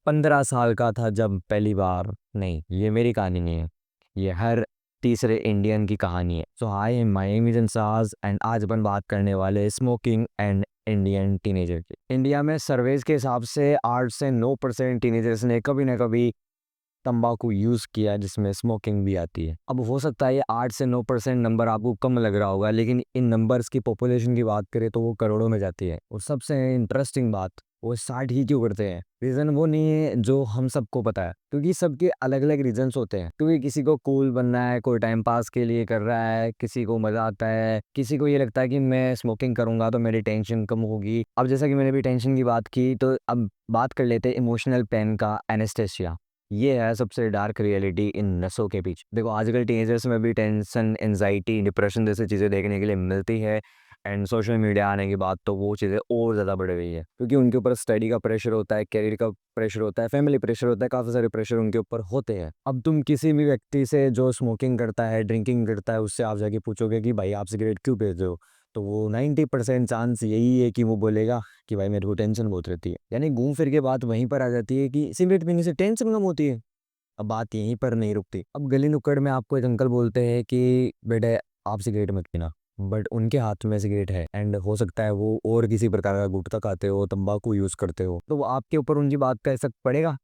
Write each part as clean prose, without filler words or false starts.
15 साल का था जब पहली बार। नहीं, ये मेरी कहानी नहीं है, ये हर तीसरे इंडियन की कहानी है। सो हाय, माय नेम इज इंसाज एंड आज अपन बात करने वाले स्मोकिंग एंड इंडियन टीनेजर की। इंडिया में सर्वेज के हिसाब से 8 से 9% टीनेजर्स ने कभी ना कभी तंबाकू यूज़ किया, जिसमें स्मोकिंग भी आती है। अब हो सकता है ये 8 से 9% नंबर आपको कम लग रहा होगा, लेकिन इन नंबर्स की पॉपुलेशन की बात करें तो वो करोड़ों में जाती है। और सबसे इंटरेस्टिंग बात, वो स्टार्ट ही क्यों करते हैं? रीज़न वो नहीं है जो हम सबको पता है, क्योंकि सबके अलग अलग रीजंस होते हैं। क्योंकि किसी को कूल बनना है, कोई टाइम पास के लिए कर रहा है, किसी को मज़ा आता है, किसी को ये लगता है कि मैं स्मोकिंग करूंगा तो मेरी टेंशन कम होगी। अब जैसा कि मैंने भी टेंशन की बात की, तो अब बात कर लेते हैं इमोशनल पेन का, एनेस्थेसिया। ये है सबसे डार्क रियलिटी इन नशों के पीछे। देखो, आजकल टीनेजर्स में भी टेंशन, एंजाइटी, डिप्रेशन जैसी चीज़ें देखने के लिए मिलती है। एंड सोशल मीडिया आने के बाद तो वो चीज़ें और ज़्यादा बढ़ गई है, क्योंकि उनके ऊपर स्टडी का प्रेशर होता है, करियर का प्रेशर होता है, फैमिली प्रेशर होता है, काफ़ी सारे प्रेशर उनके ऊपर होते हैं। अब तुम किसी भी व्यक्ति से जो स्मोकिंग करता है, ड्रिंकिंग करता है, उससे आप जाके पूछोगे कि भाई आप सिगरेट क्यों पीते हो, तो वो 90% चांस यही है कि वो बोलेगा कि भाई मेरे को टेंशन बहुत रहती है। यानी घूम फिर के बात वहीं पर आ जाती है कि सिगरेट पीने से टेंशन कम होती है। अब बात यहीं पर नहीं रुकती। अब गली नुक्कड़ में आपको एक अंकल बोलते हैं कि बेटे आप सिगरेट मत पीना, बट उनके हाथ में सिगरेट है एंड हो सकता है वो और किसी प्रकार का गुटखा खाते हो, तंबाकू यूज़ करते हो, तो वो आपके ऊपर उनकी बात का असर पड़ेगा?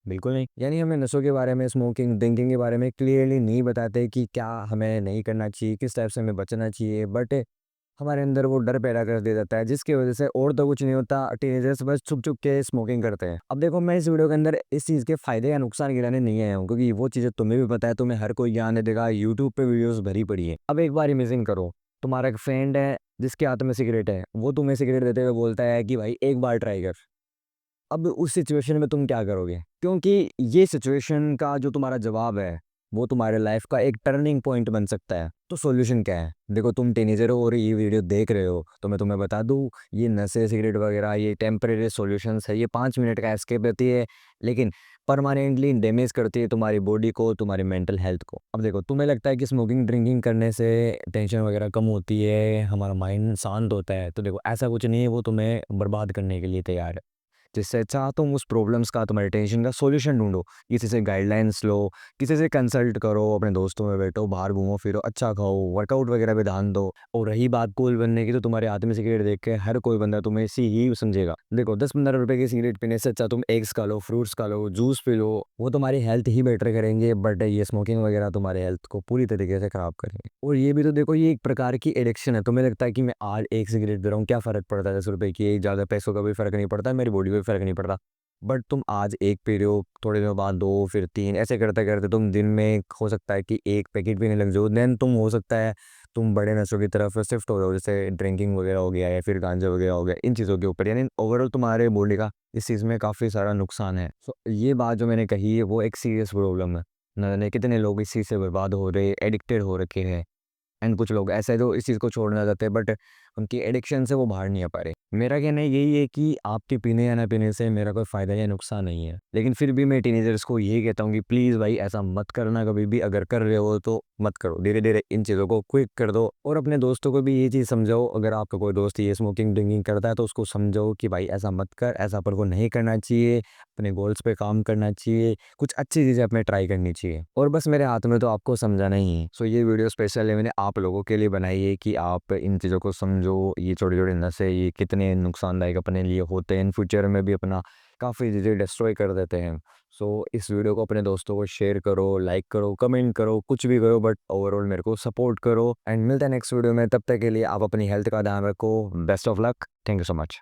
बिल्कुल नहीं। यानी हमें नशों के बारे में, स्मोकिंग, ड्रिंकिंग के बारे में क्लियरली नहीं बताते कि क्या हमें नहीं करना चाहिए, किस टाइप से हमें बचना चाहिए, बट हमारे अंदर वो डर पैदा कर दिया जाता है, जिसकी वजह से और तो कुछ नहीं होता, टीनेजर्स बस छुप छुप के स्मोकिंग करते हैं। अब देखो, मैं इस वीडियो के अंदर इस चीज़ के फायदे या नुकसान गिनाने नहीं आया हूँ, क्योंकि वो चीज़ें तुम्हें भी पता है, तुम्हें हर कोई ज्ञान देगा, यूट्यूब पे वीडियोस भरी पड़ी है। अब एक बार इमेजिन करो, तुम्हारा एक फ्रेंड है जिसके हाथ में सिगरेट है, वो तुम्हें सिगरेट देते हुए बोलता है कि भाई एक बार ट्राई कर। अब उस सिचुएशन में तुम क्या करोगे? क्योंकि ये सिचुएशन का जो तुम्हारा जवाब है, वो तुम्हारे लाइफ का एक टर्निंग पॉइंट बन सकता है। तो सॉल्यूशन क्या है? देखो, तुम टीनेजर हो और ये वीडियो देख रहे हो, तो मैं तुम्हें बता दूं, ये नशे, सिगरेट वगैरह ये टेम्परेरी सॉल्यूशंस है, ये 5 मिनट का एस्केप देती है, लेकिन परमानेंटली डैमेज करती है तुम्हारी बॉडी को, तुम्हारी मेंटल हेल्थ को। अब देखो, तुम्हें लगता है कि स्मोकिंग, ड्रिंकिंग करने से टेंशन वगैरह कम होती है, हमारा माइंड शांत होता है, तो देखो ऐसा कुछ नहीं है, वो तुम्हें बर्बाद करने के लिए तैयार है। जिससे अच्छा तुम उस प्रॉब्लम्स का, तुम्हारे टेंशन का सॉल्यूशन ढूंढो, किसी से गाइडलाइंस लो, किसी से कंसल्ट करो, अपने दोस्तों में बैठो, बाहर घूमो फिरो, अच्छा खाओ, वर्कआउट वगैरह पे ध्यान दो। और रही बात कूल बनने की, तो तुम्हारे हाथ में सिगरेट देख के हर कोई बंदा तुम्हें इसी ही समझेगा। देखो, 10-15 रुपए की सिगरेट पीने से अच्छा तुम एग्स खा लो, फ्रूट्स खा लो, जूस पी लो, वो तुम्हारी हेल्थ ही बेटर करेंगे, बट ये स्मोकिंग वगैरह तुम्हारे हेल्थ को पूरी तरीके से खराब करेंगे। और ये भी तो देखो, ये एक प्रकार की एडिक्शन है। तुम्हें लगता है कि मैं आज एक सिगरेट दे रहा हूँ, क्या फ़र्क पड़ता है, 10 रुपए की, ज़्यादा पैसों का भी फ़र्क नहीं पड़ता, मेरी बॉडी को भी फ़र्क नहीं पड़ता। बट तुम आज एक पी रहे हो, थोड़े दिनों बाद दो, फिर तीन, ऐसे करते करते तुम दिन में हो सकता है कि एक पैकेट पीने लग जाओ, देन तुम हो सकता है तुम बड़े नशों की तरफ शिफ्ट हो जाओ, जैसे ड्रिंकिंग वगैरह हो गया या फिर गांजा वगैरह हो गया, इन चीज़ों के ऊपर। यानी ओवरऑल तुम्हारे बॉडी का इस चीज़ में काफ़ी सारा नुकसान है। सो ये बात जो मैंने कही है, वो एक सीरियस प्रॉब्लम है। न जाने कितने लोग इस चीज़ से बर्बाद हो रहे, एडिक्टेड हो रखे हैं। एंड कुछ लोग ऐसे हैं जो इस चीज़ को छोड़ना चाहते हैं, बट उनकी एडिक्शन से वो बाहर नहीं आ पा रहे। मेरा कहना यही है कि आपके पीने या ना पीने से मेरा कोई फ़ायदा या नुकसान नहीं है, लेकिन फिर भी मैं टीनेजर्स को यही कहता हूँ कि प्लीज़ भाई ऐसा मत करना कभी भी। अगर कर रहे हो तो मत करो, धीरे धीरे इन चीज़ों को क्विक कर दो। और अपने दोस्तों को भी ये चीज़ समझाओ, अगर आपका कोई दोस्त ये स्मोकिंग ड्रिंकिंग करता है तो उसको समझाओ कि भाई ऐसा मत कर, ऐसा पर को नहीं करना चाहिए, अपने गोल्स पे काम करना चाहिए, कुछ अच्छी चीज़ें अपने ट्राई करनी चाहिए। और बस मेरे हाथ में तो आपको समझाना ही है। सो ये वीडियो स्पेशल है, मैंने आप लोगों के लिए बनाई है कि आप इन चीज़ों को समझो, ये छोटे छोटे नशे ये कितने नुकसानदायक अपने लिए होते हैं, इन फ्यूचर में भी अपना काफ़ी चीज़ें डिस्ट्रॉय कर देते हैं। सो इस वीडियो को अपने दोस्तों को शेयर करो, लाइक करो, कमेंट करो, कुछ भी करो, बट ओवरऑल मेरे को सपोर्ट करो। एंड मिलते हैं नेक्स्ट वीडियो में, तब तक के लिए आप अपनी हेल्थ का ध्यान रखो। Best of luck, thank you so much.